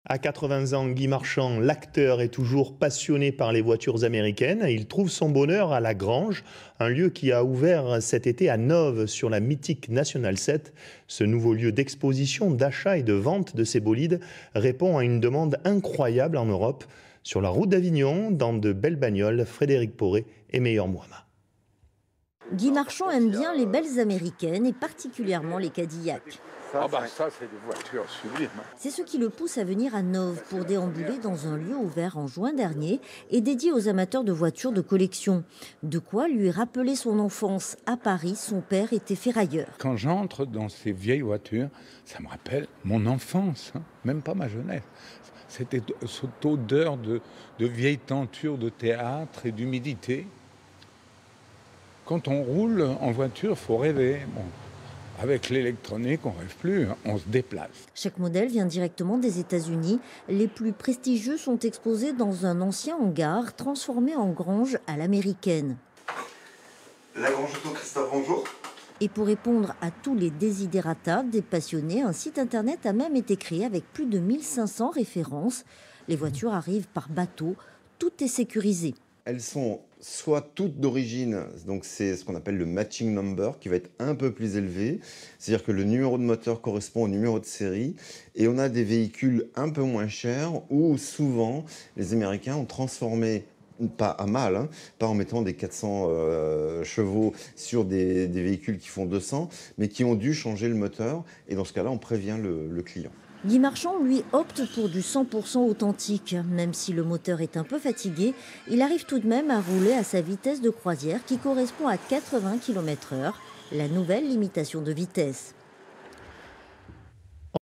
À 80 ans, Guy Marchand, l'acteur, est toujours passionné par les voitures américaines. Il trouve son bonheur à La Grange, un lieu qui a ouvert cet été à Nove sur la mythique National 7. Ce nouveau lieu d'exposition, d'achat et de vente de ces bolides répond à une demande incroyable en Europe. Sur la route d'Avignon, dans de belles bagnoles, Frédéric Poré et Meilleur Moama. Guy Marchand aime bien les belles américaines et particulièrement les Cadillacs. Ça, c'est des voitures sublimes. C'est ce qui le pousse à venir à Nove pour déambuler dans un lieu ouvert en juin dernier et dédié aux amateurs de voitures de collection. De quoi lui rappeler son enfance. À Paris, son père était ferrailleur. Quand j'entre dans ces vieilles voitures, ça me rappelle mon enfance, même pas ma jeunesse. C'était cette odeur de vieilles tentures de théâtre et d'humidité. Quand on roule en voiture, il faut rêver. Bon. Avec l'électronique, on ne rêve plus, on se déplace. Chaque modèle vient directement des États-Unis. Les plus prestigieux sont exposés dans un ancien hangar transformé en grange à l'américaine. La Grange Auto, Christophe, bonjour. Et pour répondre à tous les desiderata des passionnés, un site internet a même été créé avec plus de 1500 références. Les voitures arrivent par bateau, tout est sécurisé. Elles sont soit toutes d'origine, donc c'est ce qu'on appelle le matching number, qui va être un peu plus élevé. C'est-à-dire que le numéro de moteur correspond au numéro de série. Et on a des véhicules un peu moins chers où souvent les Américains ont transformé, pas à mal, pas en mettant des 400 chevaux sur des véhicules qui font 200, mais qui ont dû changer le moteur. Et dans ce cas-là, on prévient le client. Guy Marchand, lui, opte pour du 100% authentique. Même si le moteur est un peu fatigué, il arrive tout de même à rouler à sa vitesse de croisière qui correspond à 80 km/h, la nouvelle limitation de vitesse.